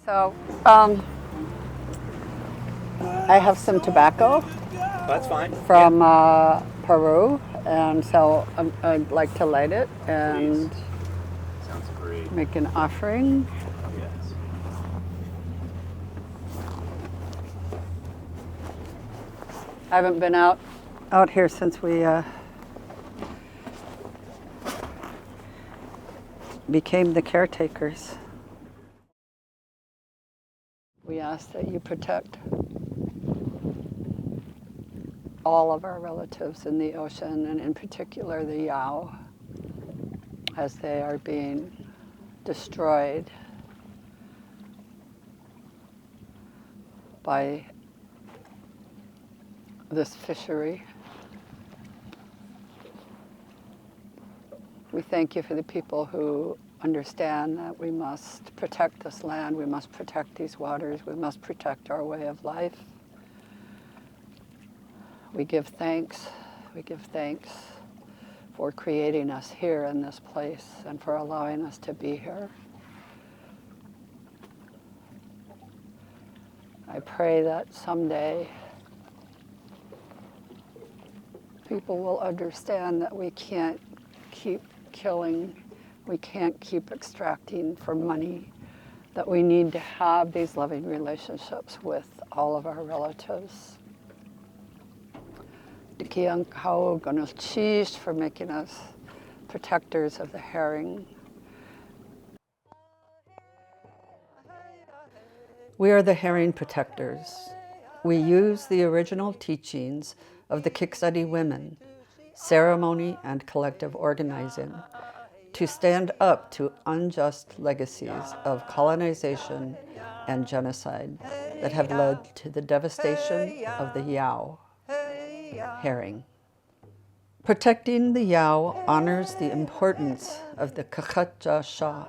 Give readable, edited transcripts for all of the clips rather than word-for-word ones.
So, I have some tobacco That's fine. Yeah, from Peru, and so I'd like to light it please. and Sounds great. make an offering. Yes. I haven't been out here since we became the caretakers. We ask that you protect all of our relatives in the ocean, and in particular the Yao, as they are being destroyed by this fishery. We thank you for the people who understand that we must protect this land, we must protect these waters, we must protect our way of life. We give thanks. We give thanks for creating us here in this place and for allowing us to be here. I pray that someday people will understand that we can't keep killing, we can't keep extracting for money, that we need to have these loving relationships with all of our relatives. Dikiang Kao Ganos Cheese for making us protectors of the herring. We are the herring protectors. We use the original teachings of the Kiksadi women, ceremony and collective organizing, to stand up to unjust legacies of colonization and genocide that have led to the devastation of the Yao herring. Protecting the Yao honors the importance of the Kakatja Shah,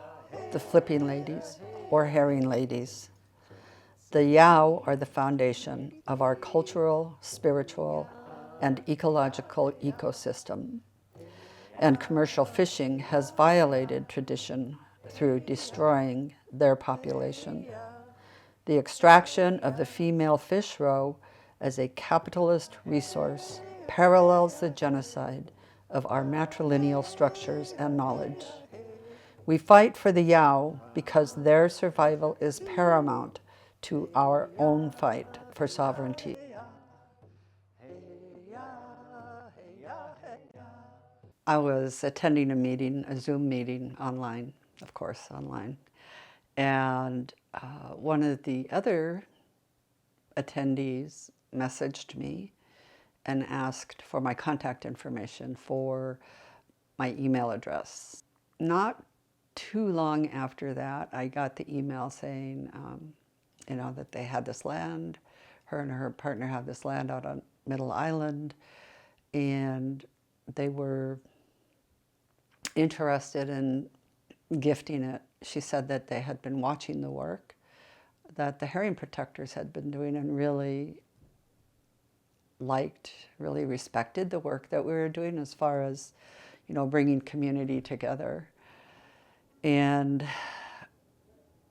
the flipping ladies or herring ladies. The Yao are the foundation of our cultural, spiritual, and ecological ecosystem. And commercial fishing has violated tradition through destroying their population. The extraction of the female fish roe as a capitalist resource parallels the genocide of our matrilineal structures and knowledge. We fight for the Yao because their survival is paramount to our own fight for sovereignty. I was attending a meeting, a Zoom meeting online, of course, online. And one of the other attendees messaged me and asked for my contact information for my email address. Not too long after that, I got the email saying, that they had this land. Her and her partner had this land out on Middle Island, and they were interested in gifting it. She said that they had been watching the work that the herring protectors had been doing and really liked, really respected the work that we were doing as far as, bringing community together. And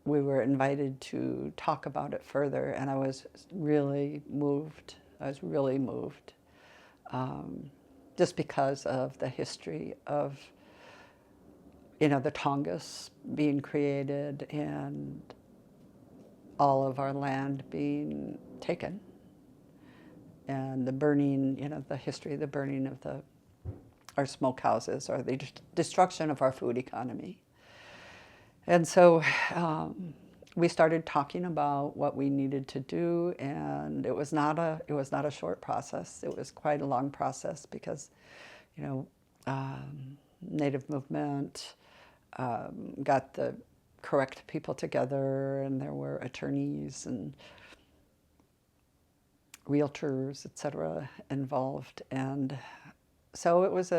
we were invited to talk about it further, and I was really moved. I was really moved, just because of the history of, the Tongass being created and all of our land being taken, and the burning, the history of the burning of our smokehouses, or the destruction of our food economy. And so we started talking about what we needed to do, and it was not a short process. It was quite a long process because, Native movement got the correct people together, and there were attorneys and realtors, etc., involved, and so it was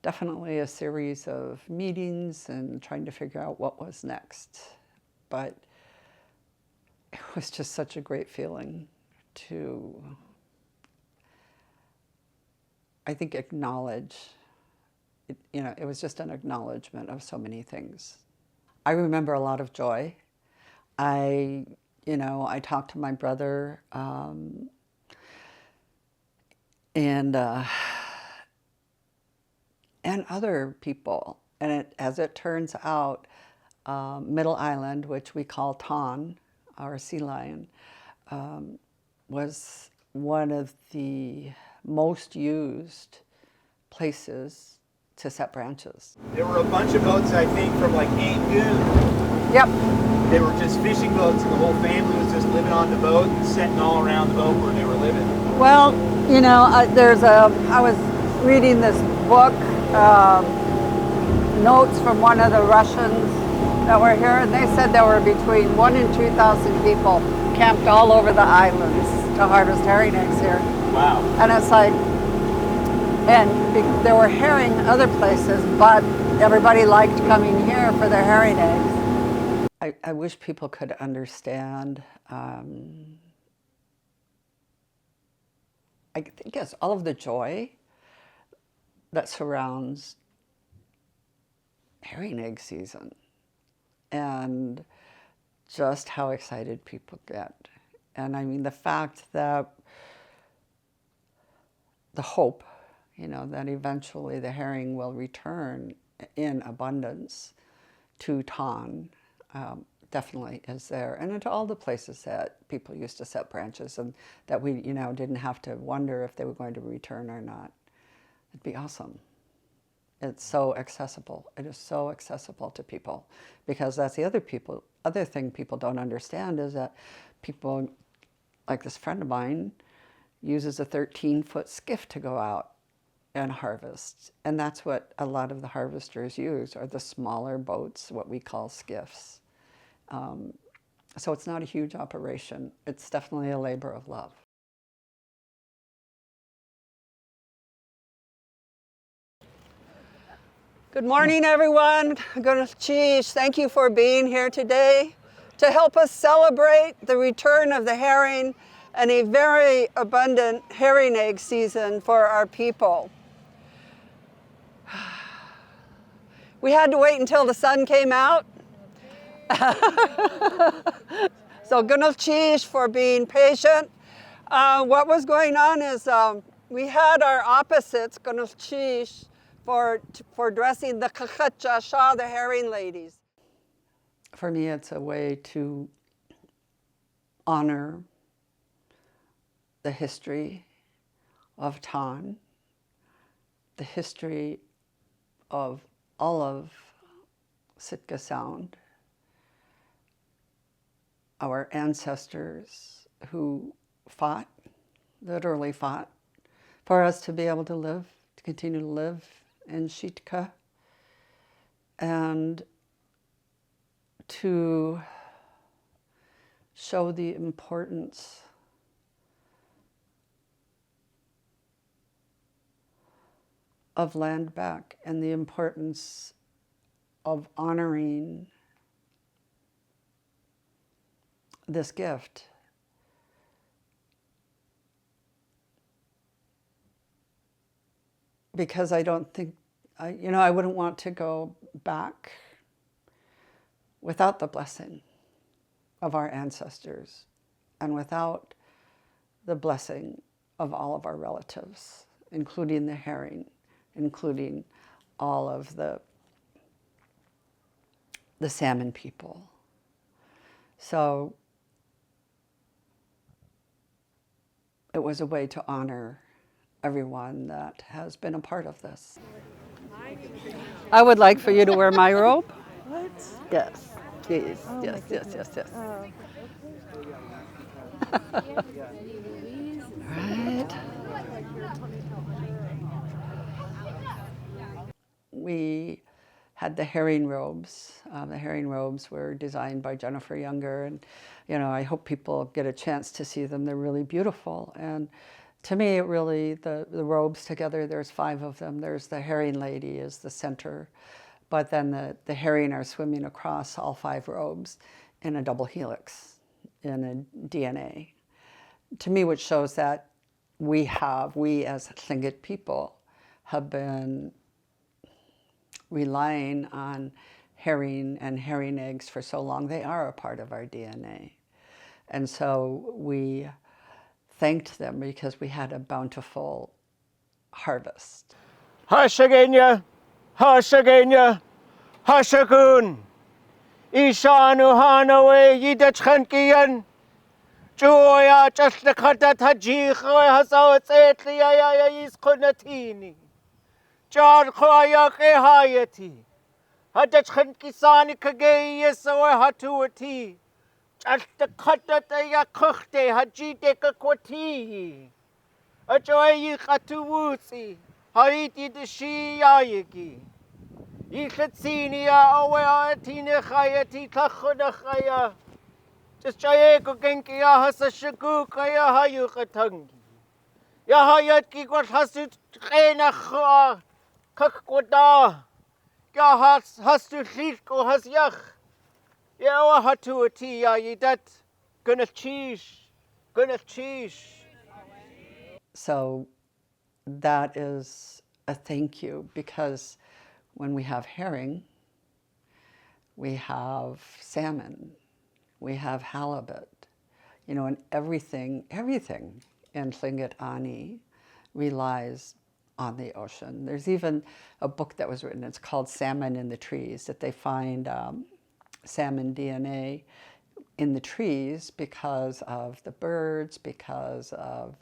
definitely a series of meetings and trying to figure out what was next. But it was just such a great feeling to, I think, acknowledge. It was just an acknowledgement of so many things. I remember a lot of joy. I talked to my brother, and other people. And as it turns out, Middle Island, which we call Taan, our sea lion, was one of the most used places to set branches. There were a bunch of boats, I think, from like Angoon. Yep. They were just fishing boats, and the whole family was just living on the boat and sitting all around the boat where they were living. Well, I was reading this book, notes from one of the Russians that were here, and they said there were between 1,000 and 2,000 people camped all over the islands to harvest herring eggs here. Wow. And it's like, there were herring other places, but everybody liked coming here for their herring eggs. I wish people could understand, I guess, all of the joy that surrounds herring egg season and just how excited people get. And I mean, the fact that the hope, that eventually the herring will return in abundance to Taan, definitely is there. And into all the places that people used to set branches, and that we, didn't have to wonder if they were going to return or not. It'd be awesome. It's so accessible. It is so accessible to people, because that's the other thing people don't understand is that people, like this friend of mine, uses a 13-foot skiff to go out and harvest. And that's what a lot of the harvesters use, are the smaller boats, what we call skiffs. So it's not a huge operation. It's definitely a labor of love. Good morning, everyone. Thank you for being here today to help us celebrate the return of the herring and a very abundant herring egg season for our people. We had to wait until the sun came out. So gunalchish for being patient. What was going on is we had our opposites, gunalchish, for dressing the kakachasha, the herring ladies. For me, it's a way to honor the history of Taan, the history of all of Sitka Sound, our ancestors who fought, literally fought, for us to be able to live, to continue to live in Sitka, and to show the importance of land back and the importance of honoring this gift. Because I don't think, I wouldn't want to go back without the blessing of our ancestors and without the blessing of all of our relatives, including the herring, including all of the salmon people. So it was a way to honor everyone that has been a part of this. I would like for you to wear my robe. What? Yes, please. Oh, Yes, my yes, yes, goodness. yes. Oh. Right. We had the herring robes. The herring robes were designed by Jennifer Younger, and I hope people get a chance to see them. They're really beautiful, and to me, the robes together, there's 5 of them. There's the herring lady is the center, but then the herring are swimming across all 5 robes in a double helix in a DNA. To me, which shows that we as Tlingit people have been relying on herring and herring eggs for so long. They are a part of our DNA. And so we thanked them because we had a bountiful harvest. Hashagenya, Hashagenya, Hashagun, Ishanu Hanawe, Yidachkankian, Joya, just the Katataji, Hasawatlia is Konatini, Jar Koyake Hayati, Hadachkankisani Kagay, yes, or Hatuati, just the Katataya Kochte, Hajite Kakwati, a joy Hatuwusi. Haiti de Shiayaki. Ichatsinia, Awatina Hayati, Tachodahaya. Just Jayako Genkia has a Shakukaya Hayukatangi. Yahayatki got Hasut Renach Kakwada. Has to Shiko has Yach. Yawa Hatuati, Yayidat. Gonna cheese. So that is a thank you, because when we have herring, we have salmon, we have halibut, and everything in Tlingit Ani relies on the ocean. There's even a book that was written, it's called Salmon in the Trees, that they find salmon DNA in the trees because of the birds, because of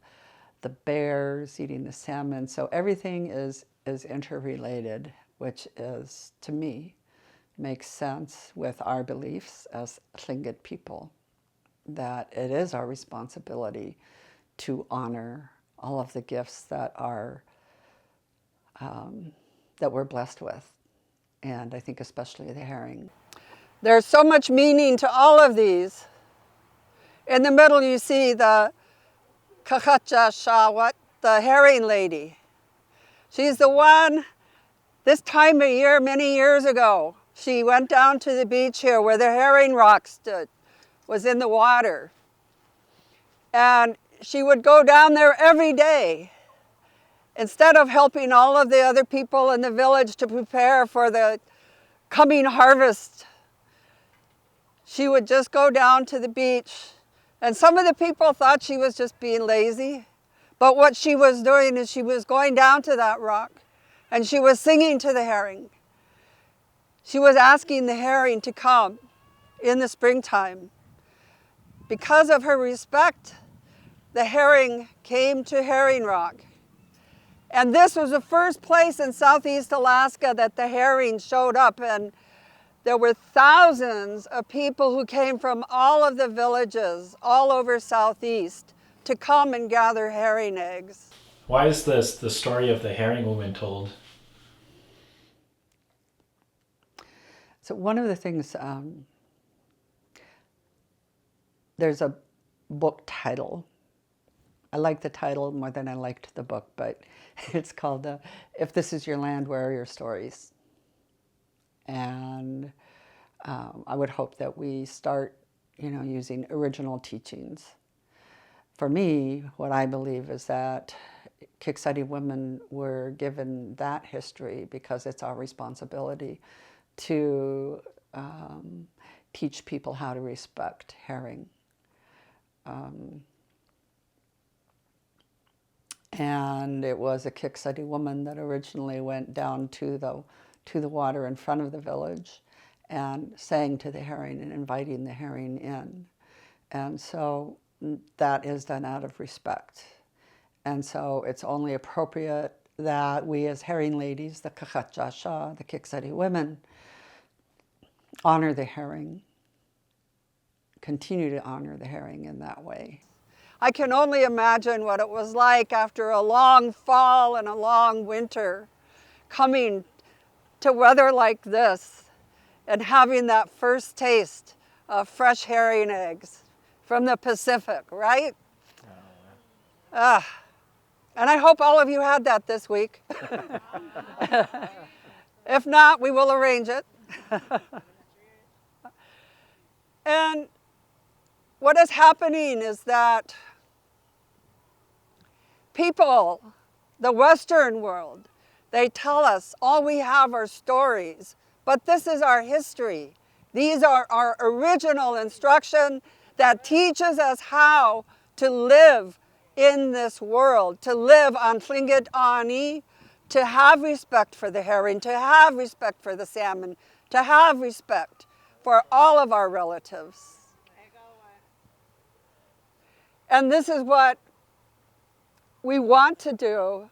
the bears eating the salmon. So everything is interrelated, which is, to me, makes sense with our beliefs as Tlingit people, that it is our responsibility to honor all of the gifts that are that we're blessed with, and I think especially the herring. There's so much meaning to all of these. In the middle you see the Kachacha Shawat, the herring lady. She's the one, this time of year, many years ago, she went down to the beach here where the herring rock stood, was in the water. And she would go down there every day. Instead of helping all of the other people in the village to prepare for the coming harvest, she would just go down to the beach. And some of the people thought she was just being lazy. But what she was doing is she was going down to that rock and she was singing to the herring. She was asking the herring to come in the springtime. Because of her respect, the herring came to Herring Rock. And this was the first place in Southeast Alaska that the herring showed up, and there were thousands of people who came from all of the villages all over Southeast to come and gather herring eggs. Why is the story of the herring woman told? So one of the things, there's a book title. I like the title more than I liked the book, but it's called If This Is Your Land, Where Are Your Stories? And I would hope that we start, using original teachings. For me, what I believe is that Kiksadi women were given that history because it's our responsibility to teach people how to respect herring. And it was a Kiksadi woman that originally went down to the water in front of the village and sang to the herring and inviting the herring in. And so that is done out of respect. And so it's only appropriate that we as herring ladies, the Kakachasha, the Kiksadi women, honor the herring, continue to honor the herring in that way. I can only imagine what it was like after a long fall and a long winter, coming to weather like this and having that first taste of fresh herring eggs from the Pacific, right? And I hope all of you had that this week. If not, we will arrange it. And what is happening is that people, the Western world, they tell us all we have are stories, But this is our history. These are our original instruction that teaches us how to live in this world, to live on Tlingit Ani, to have respect for the herring, to have respect for the salmon, to have respect for all of our relatives. And this is what we want to do,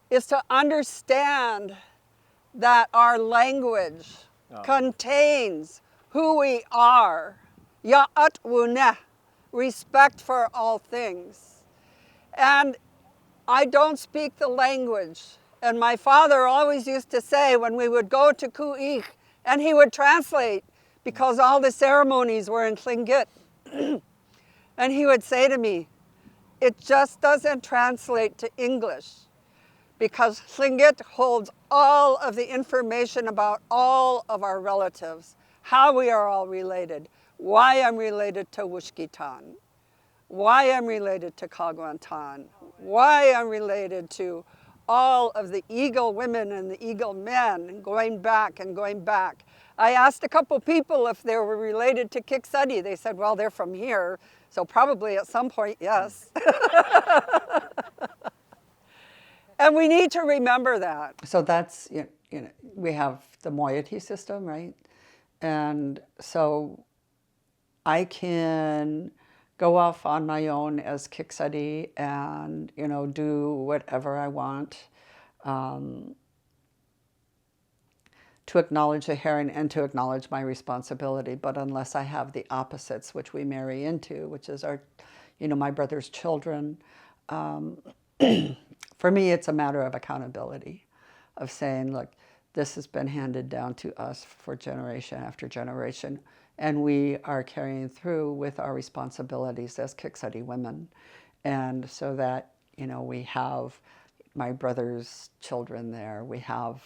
is to understand that our language contains who we are. Ya'at wuneh, respect for all things. And I don't speak the language. And my father always used to say when we would go to Ku'ich, and he would translate because all the ceremonies were in Tlingit. And he would say to me, it just doesn't translate to English because Tlingit holds all of the information about all of our relatives, how we are all related, why I'm related to Wushkitan, why I'm related to Kagwantan, why I'm related to all of the Eagle women and the Eagle men, and going back and going back. I asked a couple people if they were related to Kiksadi. They said, well, they're from here, so probably at some point, yes. And we need to remember that. So that's, we have the moiety system, right? And so I can go off on my own as Kiksadi and, do whatever I want to acknowledge the herring and to acknowledge my responsibility. But unless I have the opposites, which we marry into, which is our, my brother's children, for me, it's a matter of accountability, of saying, look, this has been handed down to us for generation after generation, and we are carrying through with our responsibilities as Kiksadi women. And so that, we have my brother's children there, we have,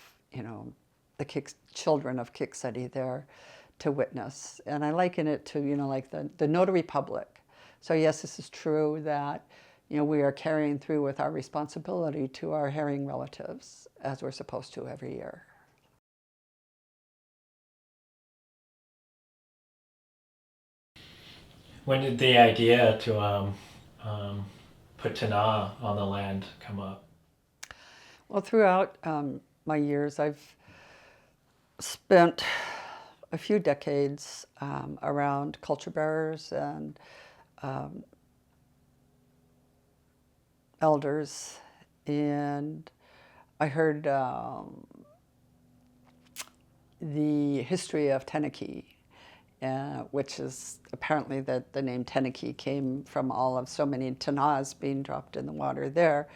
the children of Kiksadi there to witness. And I liken it to, like the notary public. So yes, this is true that, we are carrying through with our responsibility to our herring relatives, as we're supposed to every year. When did the idea to put Tana on the land come up? Well, throughout my years, I've spent a few decades around culture bearers and elders, and I heard the history of Teneki, which is apparently that the name Teneki came from all of so many tanas being dropped in the water there.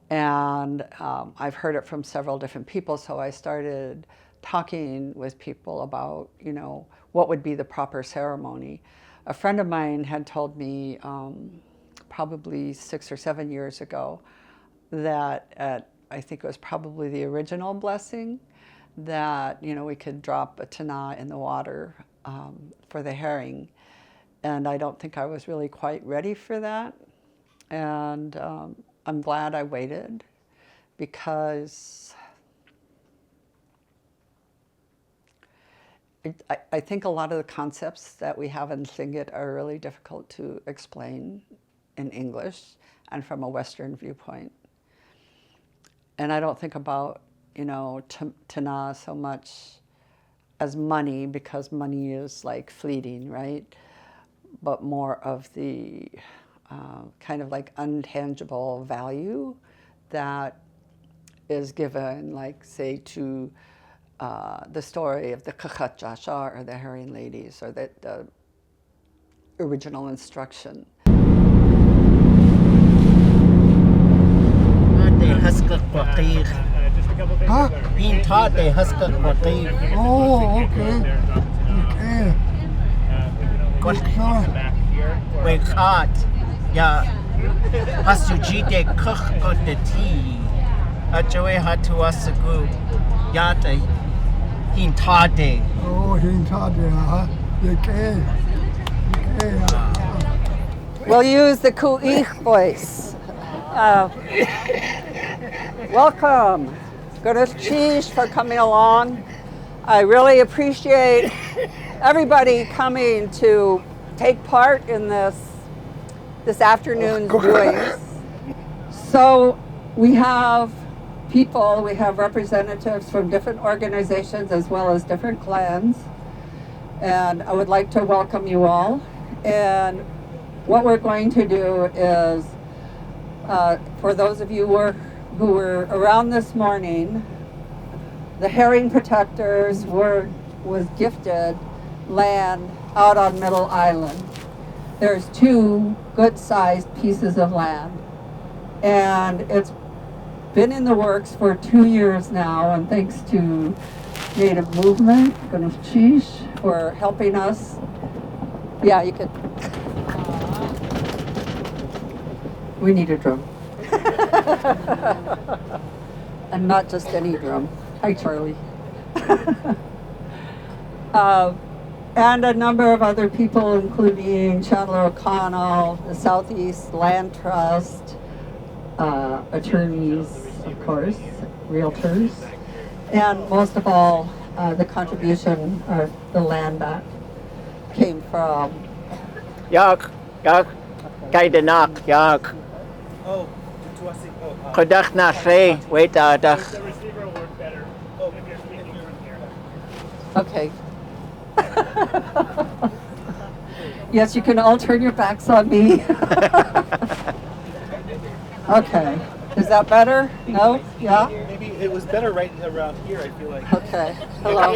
And I've heard it from several different people, so I started talking with people about, what would be the proper ceremony. A friend of mine had told me probably 6 or 7 years ago that I think it was probably the original blessing, that, we could drop a tana in the water for the herring. And I don't think I was really quite ready for that. And I'm glad I waited, because I think a lot of the concepts that we have in Tlingit are really difficult to explain in English and from a Western viewpoint. And I don't think about, Tana so much as money, because money is like fleeting, right? But more of the kind of like untangible value that is given, like, say, to the story of the Kakhat Jashar, or the herring ladies, or the original instruction. Huh? Being taught they huskak waqif. Oh, okay. Okay. We caught. Yeah. Hasujite kukhkotati. Ajoe hatuasagu. Yate. Hintade. Oh, hintade, huh? Okay. We'll use the Ku'ich voice. Welcome. Good cheese for coming along. I really appreciate everybody coming to take part in this afternoon's doings. So we have we have representatives from different organizations as well as different clans. And I would like to welcome you all. And what we're going to do is, for those of you who were around this morning, the herring protectors was gifted land out on Middle Island. There's 2 good-sized pieces of land. And it's been in the works for 2 years now, and thanks to Native Movement, Ganufchish, for helping us. Yeah, you could. We need a drum. And not just any drum. Hi, Charlie. And a number of other people, including Chandler O'Connell, the Southeast Land Trust, attorneys, of course, realtors, and most of all, the contribution of the land that came from. Yak, Kaidanak, Yak. Oh, to us. Kodak na say, wait, The receiver will work better. Oh, maybe you're speaking from here. Okay. Yes, you can all turn your backs on me. Okay. Is that better? No? Yeah? Maybe it was better right around here, I feel like. Okay. Hello.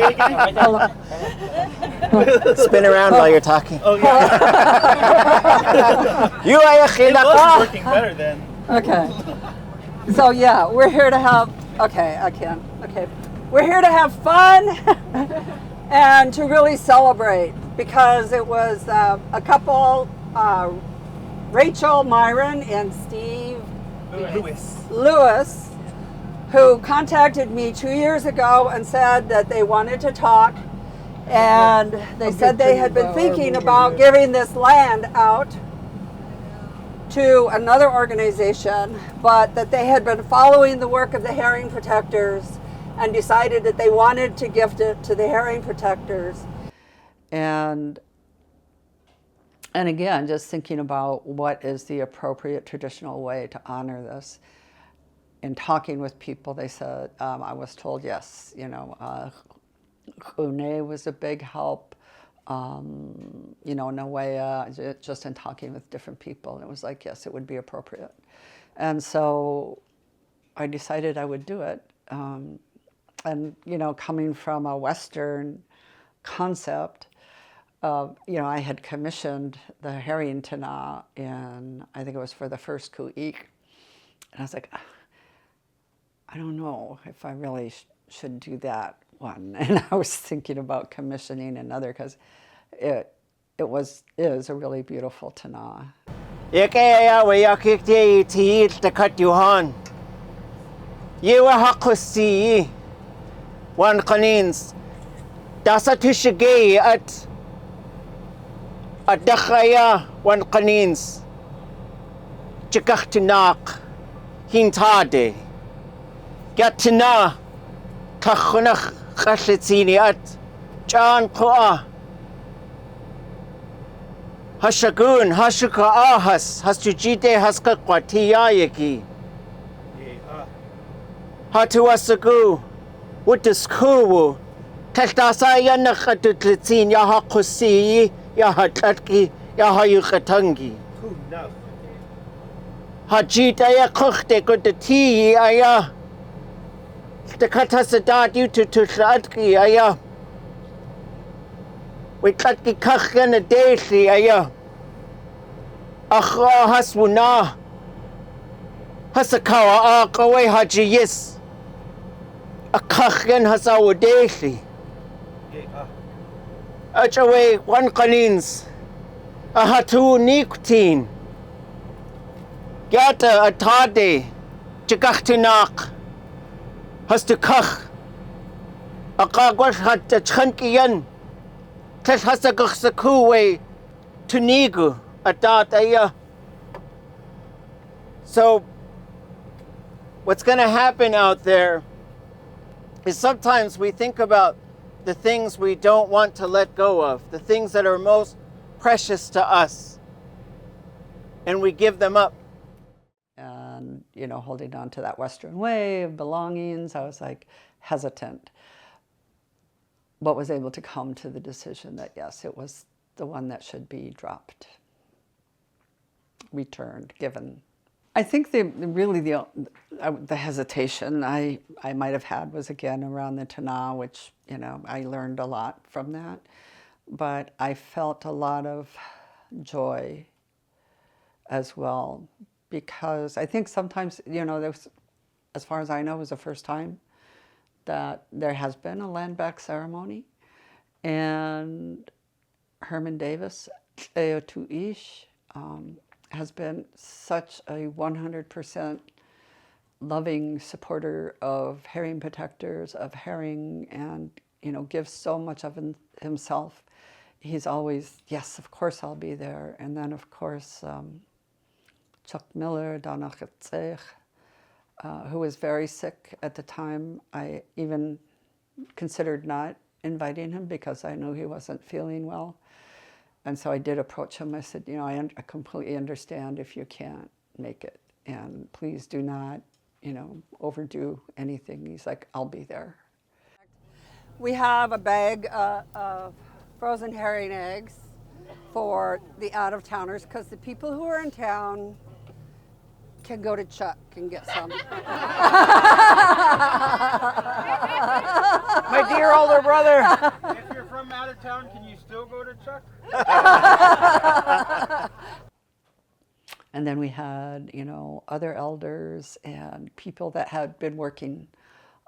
Hello. Spin around while you're talking. Oh, yeah. You are It was working better then. Okay. So yeah, we're here to have, we're here to have fun and to really celebrate, because it was a couple, Rachel Myron and Steve Lewis, who contacted me 2 years ago and said that they wanted to talk, and they said they had been thinking about giving this land out to another organization, but that they had been following the work of the herring protectors and decided that they wanted to gift it to the herring protectors. And again, just thinking about what is the appropriate traditional way to honor this. In talking with people, they said, I was told, yes, Hune was a big help. Nawea, just in talking with different people. And it was like, yes, it would be appropriate. And so I decided I would do it. And, coming from a Western concept, I had commissioned the herring tana in, I think it was for the first ku'ik. And I was like, I don't know if I really should do that one. And I was thinking about commissioning another, because it is a really beautiful tana. One kanins dasatishige at dakhaya one kanins chikachtinak hintade gatina takhunach khashitsini at chan qoa hashagun hashuka ahas hasujite haska kwatiyaki hatuasagu Wutuskuwu Tastasaya Nakatutlitsin Yahakusi Yahatlatki Yahayukatangi Hajita Yakuchte got the tea aya the Katasadat you to Tuslatki aya we Katki Kachen a daily aya Achra Haswuna Hasakawa Akaway Haji yes a kachgen hasawa daily. Achaway one kanins a hatu nicotine. Gata a tade chikachtinak has to kach a kagwash hat a chankiyan tes hasagachsakuwe to nigu a dataya. So what's going to happen out there is sometimes we think about the things we don't want to let go of, the things that are most precious to us, and we give them up. And, holding on to that Western way of belongings, I was like hesitant, but was able to come to the decision that yes, it was the one that should be dropped, returned, given. I think the hesitation I might have had was again around the Tana, which, I learned a lot from that, but I felt a lot of joy as well, because I think sometimes, there's, as far as I know, it was the first time that there has been a land back ceremony, and Herman Davis, Eotuish, has been such a 100% loving supporter of herring protectors, of herring, and gives so much of himself. He's always, yes, of course I'll be there. And then of course Chuck Miller, who was very sick at the time. I even considered not inviting him because I knew he wasn't feeling well. And so I did approach him. I said, I completely understand if you can't make it. And please do not, overdo anything. He's like, I'll be there. We have a bag of frozen herring eggs for the out-of-towners, because the people who are in town can go to Chuck and get some. My dear older brother. If you're from out of town, can you still go to Chuck? And then we had, other elders and people that had been working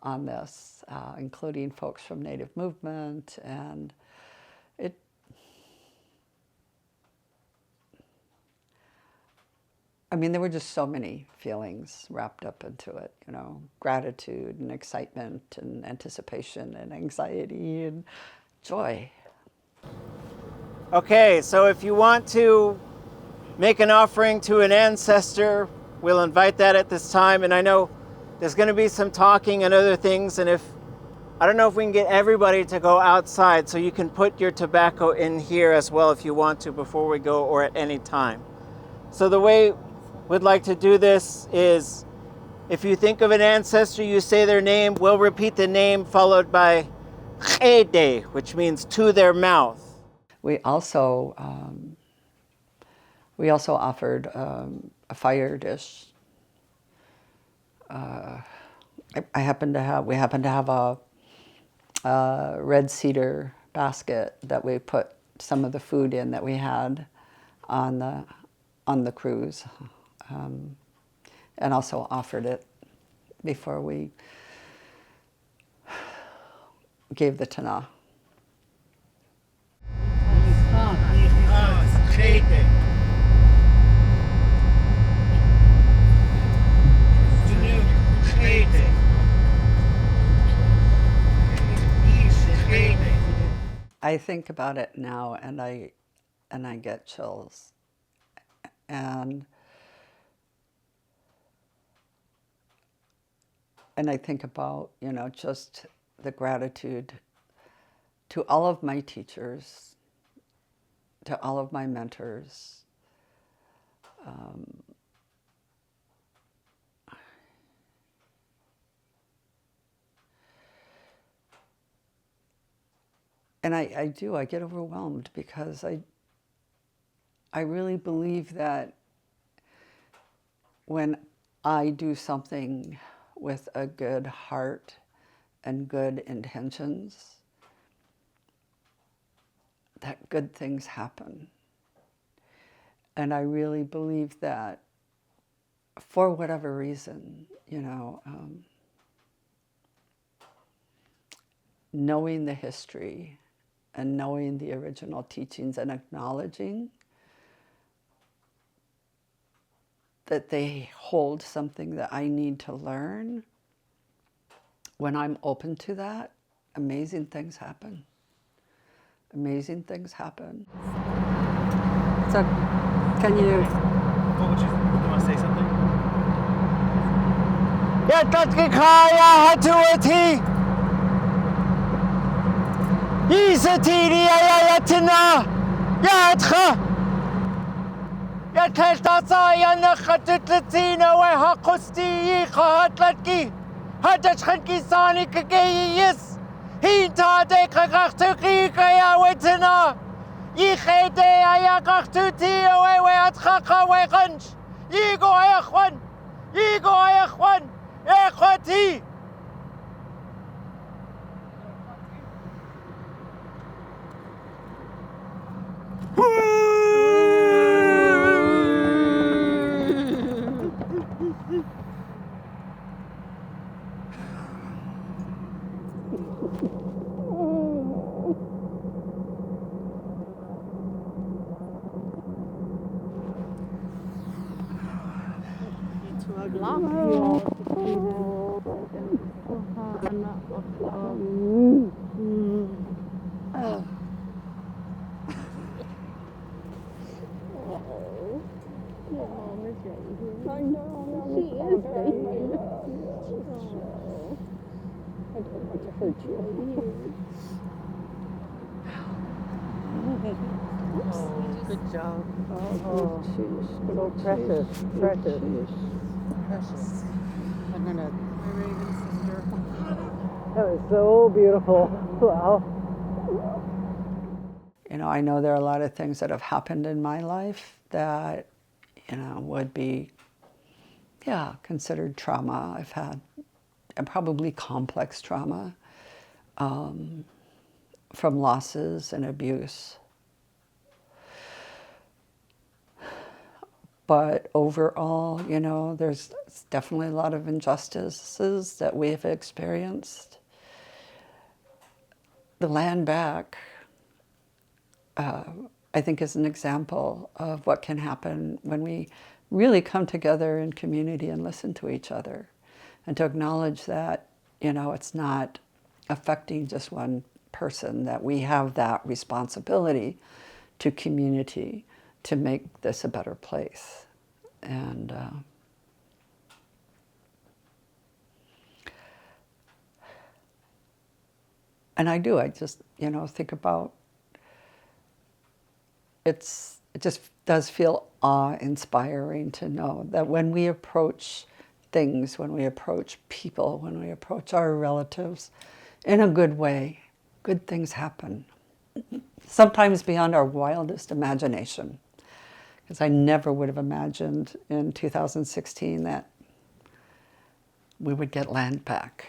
on this, including folks from Native Movement, and there were just so many feelings wrapped up into it, gratitude and excitement and anticipation and anxiety and joy. Okay, so if you want to make an offering to an ancestor, we'll invite that at this time. And I know there's going to be some talking and other things, and I don't know if we can get everybody to go outside, so you can put your tobacco in here as well if you want to before we go, or at any time. So the way we'd like to do this is, if you think of an ancestor, you say their name. We'll repeat the name followed by Chede, which means to their mouth. We also offered a fire dish. We happen to have a red cedar basket that we put some of the food in that we had on the cruise, and also offered it before we gave the Tana. I think about it now, and I get chills, and I think about, just the gratitude to all of my teachers, to all of my mentors. And I get overwhelmed, because I really believe that when I do something with a good heart and good intentions, that good things happen. And I really believe that for whatever reason, knowing the history and knowing the original teachings and acknowledging that they hold something that I need to learn, when I'm open to that, amazing things happen. Amazing things happen. So, can you... What would you want to say something? يستيني يا يتنا يا أدخى يا تلتصا يا نخت تلتينا ويها قستي خهات لتكي هدش خنكي ساني كجيس هين تادك غختقيك يا وتنا يخيدي يا غختوتي وي أدخى ويغنش يقو يا أخوان يقو يا أخوان يا أخوتي Good job. Oh, sheesh. So precious. Precious. Precious. I'm gonna. My Raven sister. That was so beautiful. Wow. You know, I know there are a lot of things that have happened in my life that, you know, would be, yeah, considered trauma. I've had, and probably complex trauma from losses and abuse. But overall, you know, there's definitely a lot of injustices that we've experienced. The land back, I think, is an example of what can happen when we really come together in community and listen to each other, and to acknowledge that, you know, it's not affecting just one person, that we have that responsibility to community to make this a better place. And I just, you know, think about, it just does feel awe-inspiring to know that when we approach things, when we approach people, when we approach our relatives in a good way, good things happen. Sometimes beyond our wildest imagination. Because I never would have imagined in 2016 that we would get land back.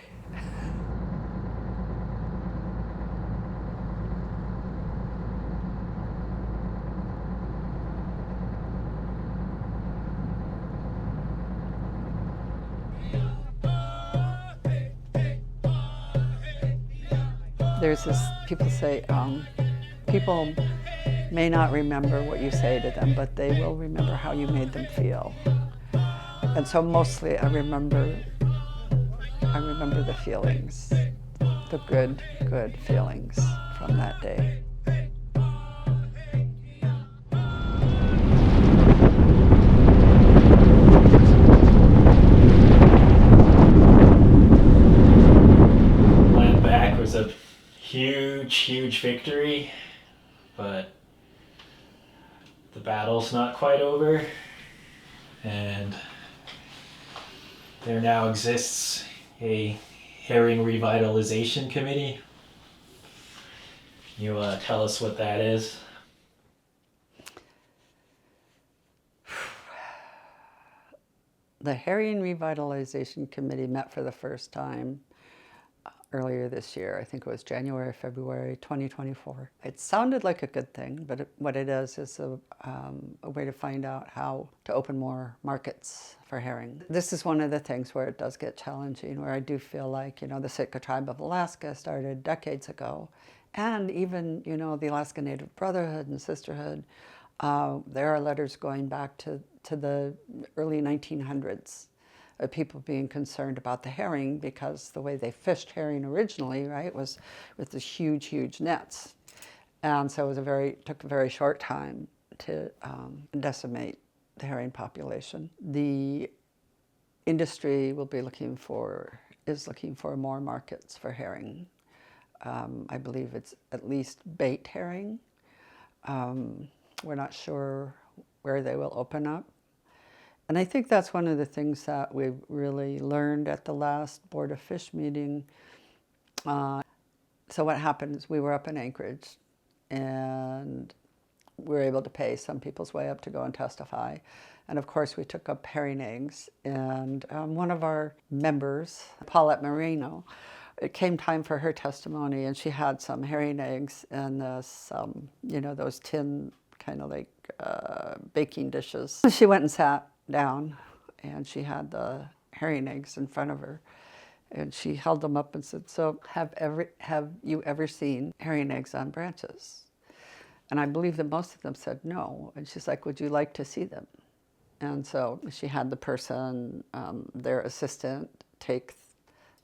There's this, people say, people may not remember what you say to them, but they will remember how you made them feel. And so mostly I remember the feelings, the good feelings from that day. Land back was a huge victory, but the battle's not quite over, and there now exists a herring revitalization committee. You tell us what that is? The Herring Revitalization Committee met for the first time earlier this year. I think it was January, February 2024. It sounded like a good thing, but what it is a way to find out how to open more markets for herring. This is one of the things where it does get challenging, where I do feel like, you know, the Sitka Tribe of Alaska started decades ago, and even, you know, the Alaska Native Brotherhood and Sisterhood. There are letters going back to the early 1900s. People being concerned about the herring, because the way they fished herring originally, right, was with the huge nets. And so it was took a very short time to decimate the herring population. The industry is looking for more markets for herring. I believe it's at least bait herring. We're not sure where they will open up. And I think that's one of the things that we really learned at the last Board of Fish meeting. So what happened is we were up in Anchorage, and we were able to pay some people's way up to go and testify. And of course, we took up herring eggs. And one of our members, Paulette Marino, it came time for her testimony, and she had some herring eggs and some, you know, those tin kind of like baking dishes. She went and sat down, and she had the herring eggs in front of her. And she held them up and said, "So have you ever seen herring eggs on branches?" And I believe that most of them said no. And she's like, "Would you like to see them?" And so she had the person, their assistant, take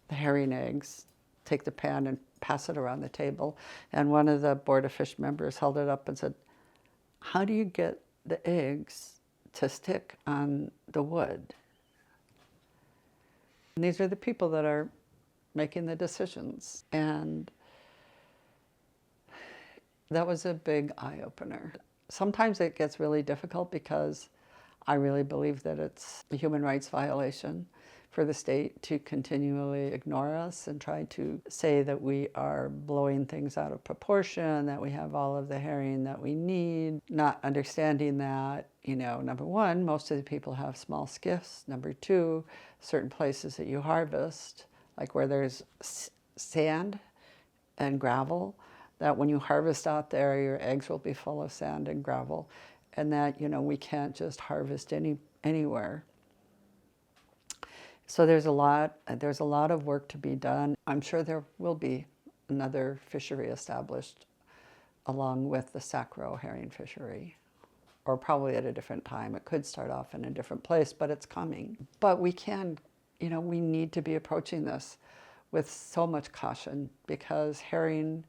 the herring eggs, take the pan and pass it around the table. And one of the Board of Fish members held it up and said, "How do you get the eggs to stick on the wood?" And these are the people that are making the decisions. And that was a big eye-opener. Sometimes it gets really difficult because I really believe that it's a human rights violation for the state to continually ignore us and try to say that we are blowing things out of proportion, that we have all of the herring that we need, not understanding that, you know, number one, most of the people have small skiffs. Number two, certain places that you harvest, like where there's sand and gravel, that when you harvest out there, your eggs will be full of sand and gravel, and that, you know, we can't just harvest anywhere. So there's a lot of work to be done. I'm sure there will be another fishery established along with the Sacro herring fishery, or probably at a different time. It could start off in a different place, but it's coming. But we can, you know, we need to be approaching this with so much caution because herring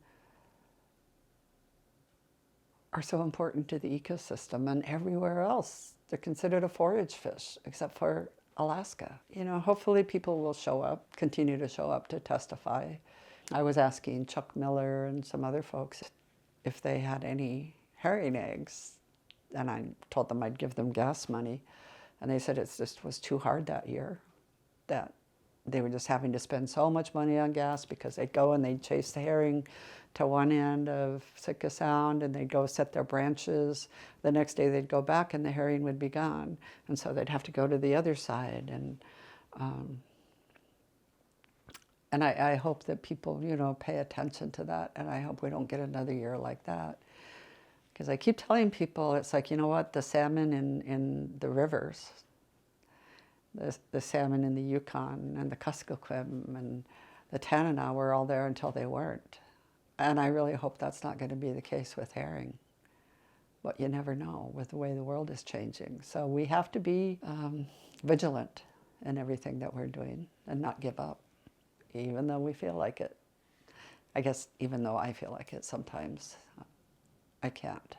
are so important to the ecosystem, and everywhere else they're considered a forage fish except for Alaska. You know, hopefully people will show up, continue to show up to testify. I was asking Chuck Miller and some other folks if they had any herring eggs, and I told them I'd give them gas money, and they said it just was too hard that year, that they were just having to spend so much money on gas because they'd go and they'd chase the herring to one end of Sitka Sound, and they'd go set their branches. The next day they'd go back and the herring would be gone. And so they'd have to go to the other side. And I hope that people, you know, pay attention to that, and I hope we don't get another year like that. Because I keep telling people, it's like, you know what, the salmon in the rivers, the salmon in the Yukon and the Kuskokwim and the Tanana were all there until they weren't. And I really hope that's not going to be the case with herring. But you never know with the way the world is changing. So we have to be vigilant in everything that we're doing and not give up, even though we feel like it. I guess even though I feel like it sometimes, I can't.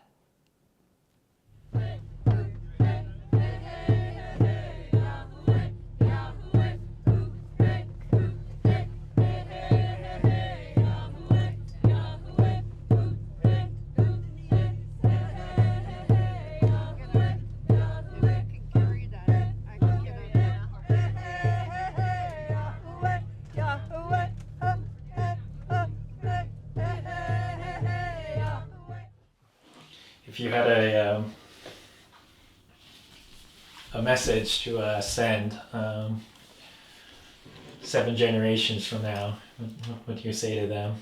If you had a message to send 7 generations from now, what would you say to them?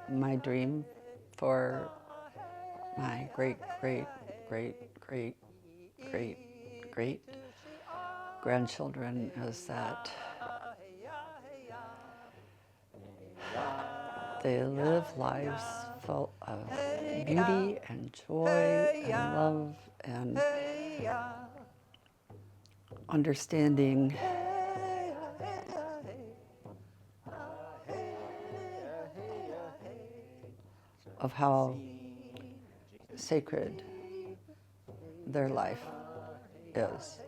My dream for my great, great, great, great, great, great grandchildren is that they live lives full of beauty and joy and love and understanding of how sacred their life is,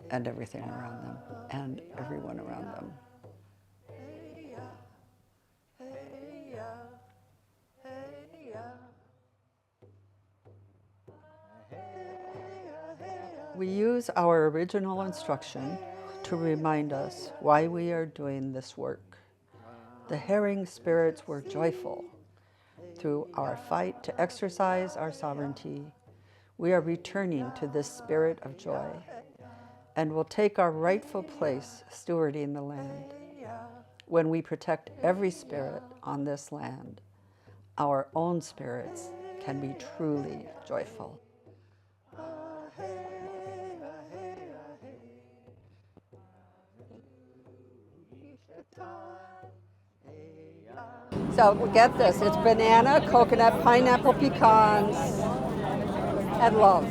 and everything around them, and everyone around them. We use our original instruction to remind us why we are doing this work. The herring spirits were joyful. Through our fight to exercise our sovereignty, we are returning to this spirit of joy and will take our rightful place stewarding the land. When we protect every spirit on this land, our own spirits can be truly joyful. So get this, it's banana, coconut, pineapple, pecans, and love.